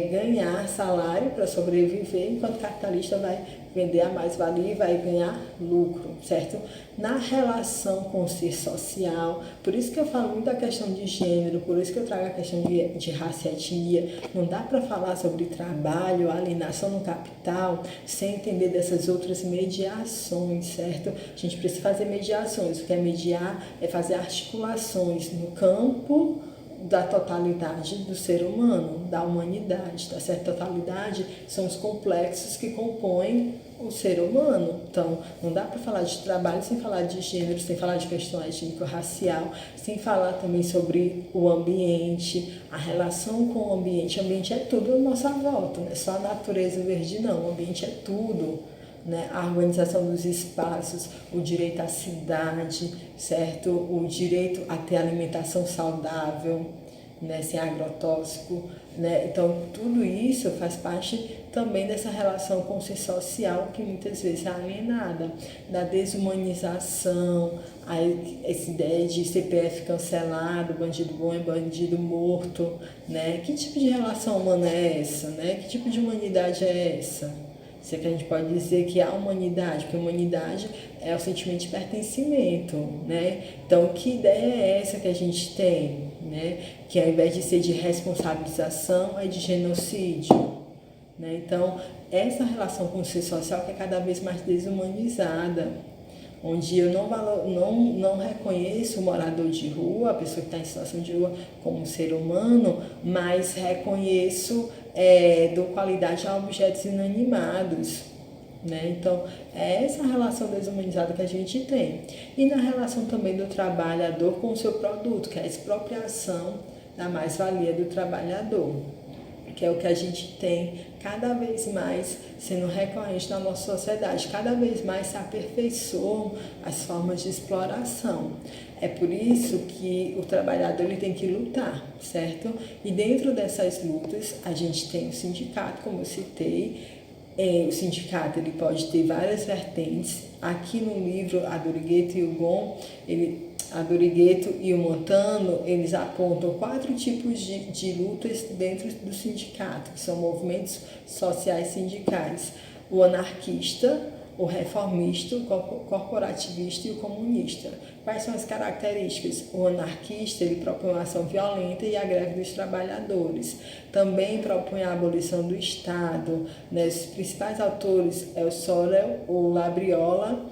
Speaker 1: ganhar salário para sobreviver, enquanto o capitalista vai vender a mais-valia e vai ganhar lucro, certo? Na relação com o ser social, por isso que eu falo muito da questão de gênero, por isso que eu trago a questão de raça e etnia. Não dá para falar sobre trabalho, alienação no capital, sem entender dessas outras mediações, certo? A gente precisa fazer mediações. O que é mediar é fazer articulações no campo da totalidade do ser humano, da humanidade, tá certo? Totalidade são os complexos que compõem o ser humano. Então, não dá para falar de trabalho sem falar de gênero, sem falar de questão étnico-racial, sem falar também sobre o ambiente, a relação com o ambiente. O ambiente é tudo à nossa volta, não é só a natureza verde, não. O ambiente é tudo. né? A organização dos espaços, o direito à cidade, certo? O direito a ter alimentação saudável, né? Sem agrotóxico, né? Então, tudo isso faz parte também dessa relação com o ser social que muitas vezes é alienada, da desumanização, essa ideia de CPF cancelado, bandido bom é bandido morto, né? Que tipo de relação humana é essa, né? Que tipo de humanidade é essa? Se é que a gente pode dizer que há humanidade, porque humanidade é o sentimento de pertencimento, né? Então, que ideia é essa que a gente tem, né? Que ao invés de ser de responsabilização, é de genocídio, né? Então, essa relação com o ser social que é cada vez mais desumanizada, onde eu não reconheço o morador de rua, a pessoa que está em situação de rua, como um ser humano, mas reconheço dou qualidade a objetos inanimados, né? Então, é essa relação desumanizada que a gente tem. E na relação também do trabalhador com o seu produto, que é a expropriação da mais-valia do trabalhador, que é o que a gente tem cada vez mais sendo recorrente na nossa sociedade. Cada vez mais se aperfeiçoam as formas de exploração. É por isso que o trabalhador ele tem que lutar, certo? E dentro dessas lutas, a gente tem o sindicato, como eu citei. O sindicato ele pode ter várias vertentes. Aqui no livro, a Dorigueto e o Gon, a Dorigueto e o Montano, eles apontam 4 tipos de lutas dentro do sindicato, que são movimentos sociais sindicais: o anarquista, o reformista, o corporativista e o comunista. Quais são as características? O anarquista ele propõe uma ação violenta e a greve dos trabalhadores. Também propõe a abolição do Estado. Né? Os principais autores é o Sorel, o Labriola,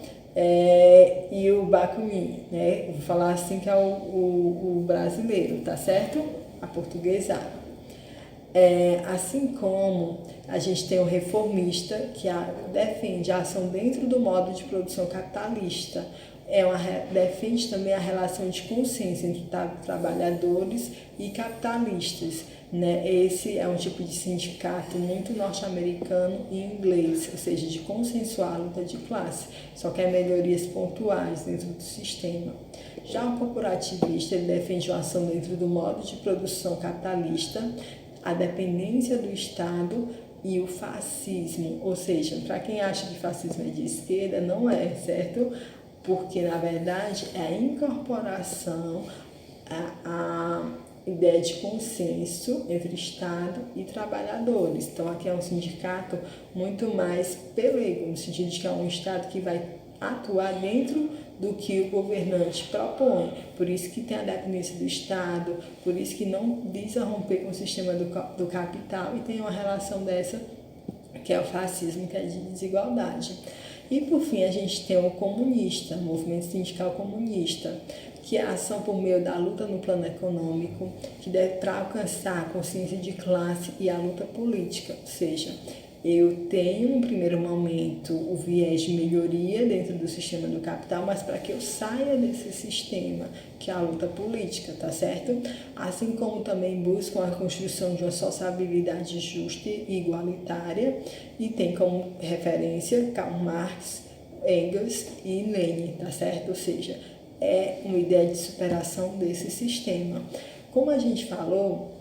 Speaker 1: e o Bakunin, né? Vou falar assim que é o brasileiro, tá certo? Aportuguesado. Assim como a gente tem o reformista, que defende a ação dentro do modo de produção capitalista, defende também a relação de consciência entre trabalhadores e capitalistas. Né? Esse é um tipo de sindicato muito norte-americano e inglês, ou seja, de consensuar a luta de classe, só quer melhorias pontuais dentro do sistema. Já o corporativista, ele defende uma ação dentro do modo de produção capitalista, a dependência do Estado e o fascismo, ou seja, para quem acha que fascismo é de esquerda, não é, certo? Porque, na verdade, é a incorporação, a ideia de consenso entre Estado e trabalhadores. Então, aqui é um sindicato muito mais pelego, no sentido de que é um Estado que vai atuar dentro do que o governante propõe. Por isso que tem a dependência do Estado, por isso que não visa romper com o sistema do capital e tem uma relação dessa, que é o fascismo, que é de desigualdade. E, por fim, a gente tem o comunista, o movimento sindical comunista, que é a ação por meio da luta no plano econômico, que deve para alcançar a consciência de classe e a luta política, ou seja, eu tenho, no primeiro momento, o viés de melhoria dentro do sistema do capital, mas para que eu saia desse sistema, que é a luta política, tá certo? Assim como também buscam a construção de uma sociabilidade justa e igualitária, e tem como referência Karl Marx, Engels e Lenin, tá certo? Ou seja, é uma ideia de superação desse sistema. Como a gente falou,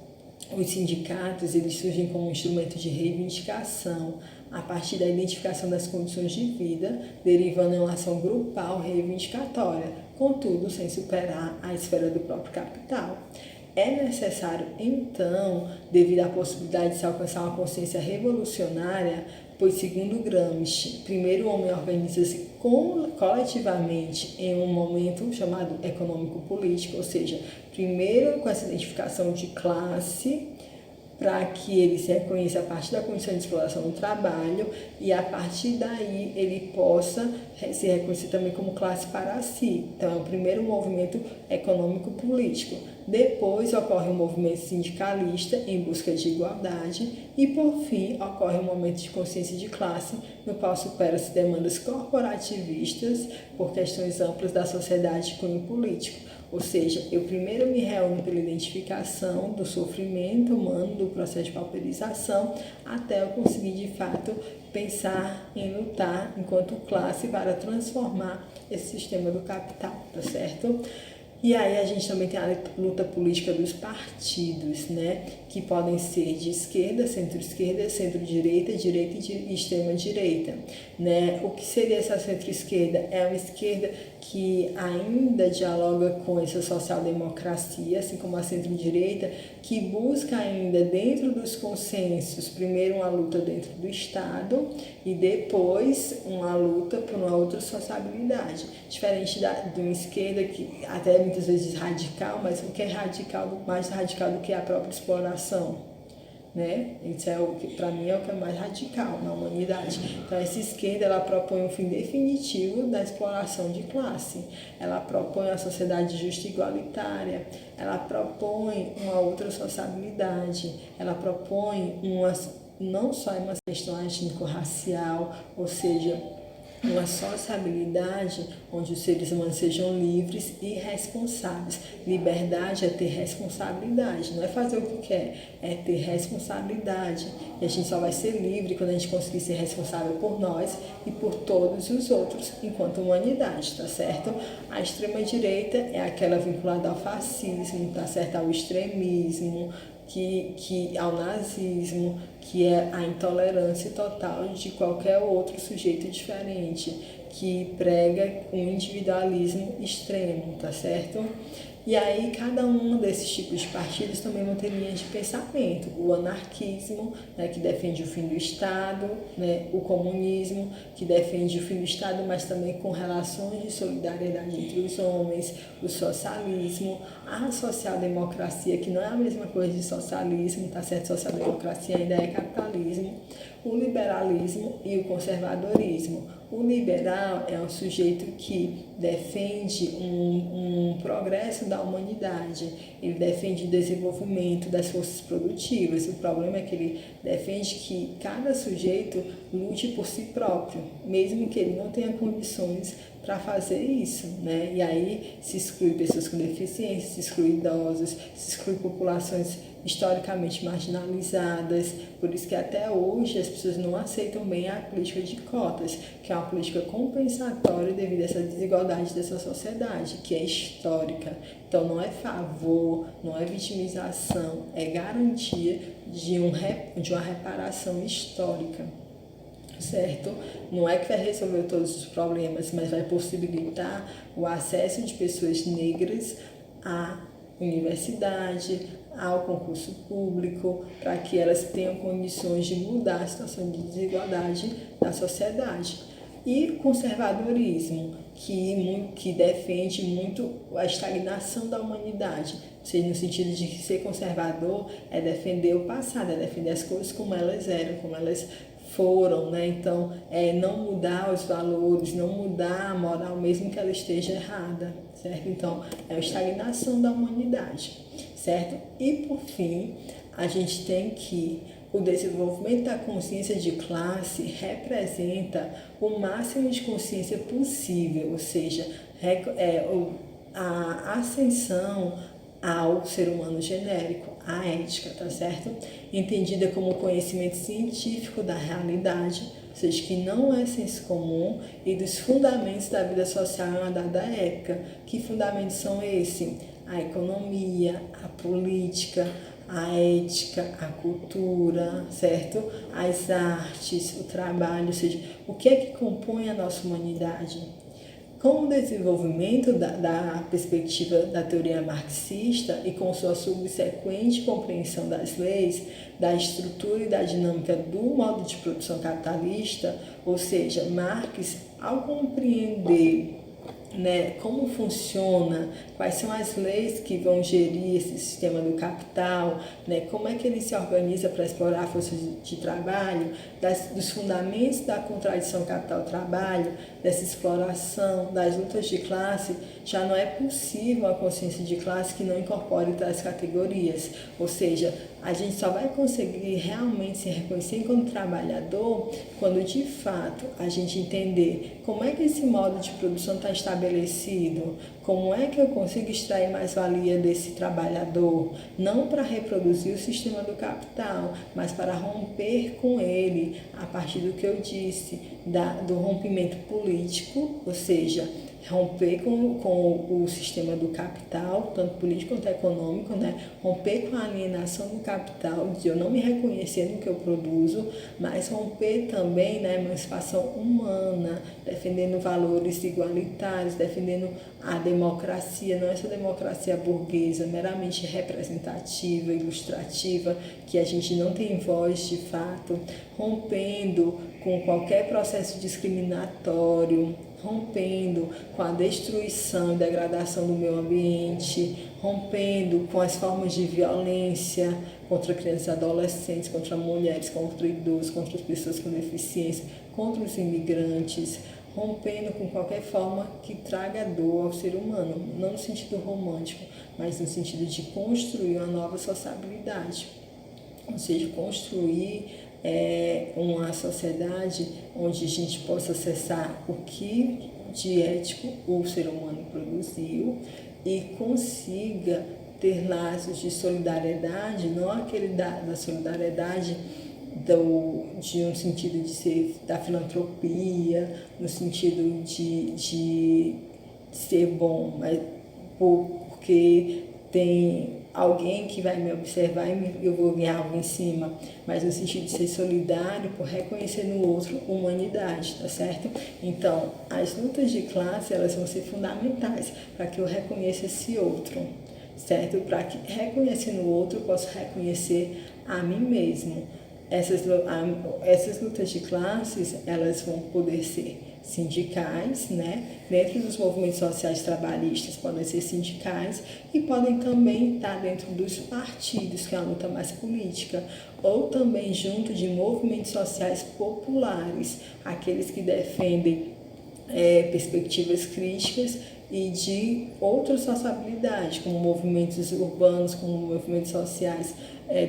Speaker 1: os sindicatos eles surgem como um instrumento de reivindicação a partir da identificação das condições de vida, derivando em uma ação grupal reivindicatória, contudo sem superar a esfera do próprio capital. É necessário, então, devido à possibilidade de se alcançar uma consciência revolucionária, pois, segundo Gramsci, primeiro o homem organiza-se coletivamente em um momento chamado econômico-político, ou seja, primeiro com essa identificação de classe, para que ele se reconheça a partir da condição de exploração do trabalho e a partir daí ele possa se reconhecer também como classe para si. Então, é o primeiro movimento econômico-político. Depois ocorre um movimento sindicalista em busca de igualdade e, por fim, ocorre um momento de consciência de classe no qual supera-se demandas corporativistas por questões amplas da sociedade de cunho político. Ou seja, eu primeiro me reúno pela identificação do sofrimento humano, do processo de pauperização, até eu conseguir de fato pensar em lutar enquanto classe para transformar esse sistema do capital, tá certo? E aí a gente também tem a luta política dos partidos, né? Que podem ser de esquerda, centro-esquerda, centro-direita, direita e extrema-direita, né? O que seria essa centro-esquerda? É uma esquerda que ainda dialoga com essa social-democracia, assim como a centro-direita, que busca ainda dentro dos consensos, primeiro uma luta dentro do Estado e depois uma luta por uma outra sociabilidade, diferente de uma esquerda que até muitas vezes radical, mas o que é radical, mais radical do que a própria exploração, né? Isso é o que para mim é o que é mais radical na humanidade. Então essa esquerda ela propõe um fim definitivo da exploração de classe. Ela propõe a sociedade justa e igualitária. Ela propõe uma outra sociabilidade. Ela propõe não só uma questão étnico-racial, ou seja, uma sociabilidade onde os seres humanos sejam livres e responsáveis. Liberdade é ter responsabilidade, não é fazer o que quer, é ter responsabilidade. E a gente só vai ser livre quando a gente conseguir ser responsável por nós e por todos os outros, enquanto humanidade, tá certo? A extrema-direita é aquela vinculada ao fascismo, tá certo? Ao extremismo, ao nazismo, que é a intolerância total de qualquer outro sujeito diferente, que prega um individualismo extremo, tá certo? E aí, cada um desses tipos de partidos também vão ter linhas de pensamento. O anarquismo, né, que defende o fim do Estado, né, o comunismo, que defende o fim do Estado, mas também com relações de solidariedade entre os homens, o socialismo, a social-democracia, que não é a mesma coisa de socialismo, tá certo? Social-democracia ainda é capitalismo, o liberalismo e o conservadorismo. O liberal é um sujeito que defende um progresso da humanidade, ele defende o desenvolvimento das forças produtivas. O problema é que ele defende que cada sujeito lute por si próprio, mesmo que ele não tenha condições para fazer isso, né? E aí se exclui pessoas com deficiência, se exclui idosos, se exclui populações historicamente marginalizadas. Por isso que até hoje as pessoas não aceitam bem a política de cotas, que é uma política compensatória devido a essa desigualdade dessa sociedade, que é histórica. Então não é favor, não é vitimização, é garantia de uma reparação histórica. Certo? Não é que vai resolver todos os problemas, mas vai possibilitar o acesso de pessoas negras à universidade, ao concurso público, para que elas tenham condições de mudar a situação de desigualdade da sociedade. E o conservadorismo, que defende muito a estagnação da humanidade, ou seja, no sentido de que ser conservador é defender o passado, é defender as coisas como elas eram, como elas foram, né? Então, não mudar os valores, não mudar a moral, mesmo que ela esteja errada, certo? Então, é a estagnação da humanidade, certo? E, por fim, a gente tem que o desenvolvimento da consciência de classe representa o máximo de consciência possível, ou seja, a ascensão ao ser humano genérico, a ética, tá certo? Entendida como conhecimento científico da realidade, ou seja, que não é senso comum, e dos fundamentos da vida social em uma dada época. Que fundamentos são esses? A economia, a política, a ética, a cultura, certo? As artes, o trabalho, ou seja, o que é que compõe a nossa humanidade? Com o desenvolvimento da perspectiva da teoria marxista e com sua subsequente compreensão das leis, da estrutura e da dinâmica do modo de produção capitalista, ou seja, Marx, ao compreender, né, como funciona, quais são as leis que vão gerir esse sistema do capital, né, como é que ele se organiza para explorar a força de trabalho, dos fundamentos da contradição capital-trabalho, dessa exploração, das lutas de classe, já não é possível a consciência de classe que não incorpore tais categorias, ou seja, A gente só vai conseguir realmente se reconhecer enquanto trabalhador quando de fato a gente entender como é que esse modo de produção está estabelecido, como é que eu consigo extrair mais valia desse trabalhador, não para reproduzir o sistema do capital, mas para romper com ele, a partir do que eu disse, do rompimento político, ou seja, romper com o sistema do capital, tanto político quanto econômico, né? Romper com a alienação do capital, de eu não me reconhecer no que eu produzo, mas romper também na emancipação humana, defendendo valores igualitários, defendendo a democracia, não essa democracia burguesa, meramente representativa, ilustrativa, que a gente não tem voz de fato, rompendo com qualquer processo discriminatório, rompendo com a destruição e degradação do meio ambiente, rompendo com as formas de violência contra crianças e adolescentes, contra mulheres, contra idosos, contra as pessoas com deficiência, contra os imigrantes, rompendo com qualquer forma que traga dor ao ser humano, não no sentido romântico, mas no sentido de construir uma nova sociabilidade, ou seja, construir uma sociedade onde a gente possa acessar o que de ético o ser humano produziu e consiga ter laços de solidariedade, não aquele da solidariedade de um sentido de ser da filantropia, no sentido de ser bom, mas porque tem alguém que vai me observar e eu vou ganhar algo em cima, mas no sentido de ser solidário, por reconhecer no outro humanidade, tá certo? Então, as lutas de classe, elas vão ser fundamentais para que eu reconheça esse outro, certo? Para que, reconhecendo o outro, eu possa reconhecer a mim mesmo. Essas lutas de classes, elas vão poder ser sindicais, né? Dentro dos movimentos sociais trabalhistas podem ser sindicais e podem também estar dentro dos partidos, que é a luta mais política, ou também junto de movimentos sociais populares, aqueles que defendem perspectivas críticas e de outra sociabilidade, como movimentos urbanos, como movimentos sociais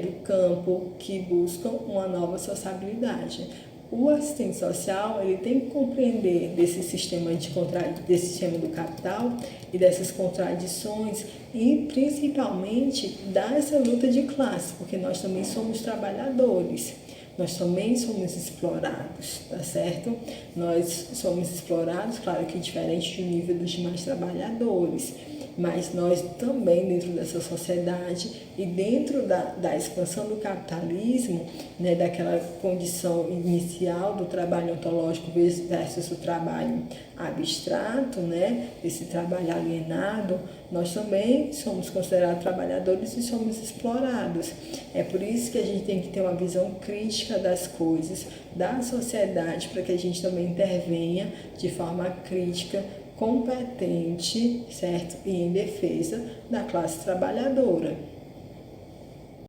Speaker 1: do campo, que buscam uma nova sociabilidade. O assistente social, ele tem que compreender desse sistema do capital e dessas contradições e principalmente dessa luta de classe, porque nós também somos trabalhadores. Nós também somos explorados, tá certo? Nós somos explorados, claro que diferente do nível dos demais trabalhadores, mas nós também, dentro dessa sociedade e dentro da expansão do capitalismo, né, daquela condição inicial do trabalho ontológico versus o trabalho abstrato, né, esse trabalho alienado, nós também somos considerados trabalhadores e somos explorados. É por isso que a gente tem que ter uma visão crítica das coisas, da sociedade, para que a gente também intervenha de forma crítica, competente, certo? E em defesa da classe trabalhadora.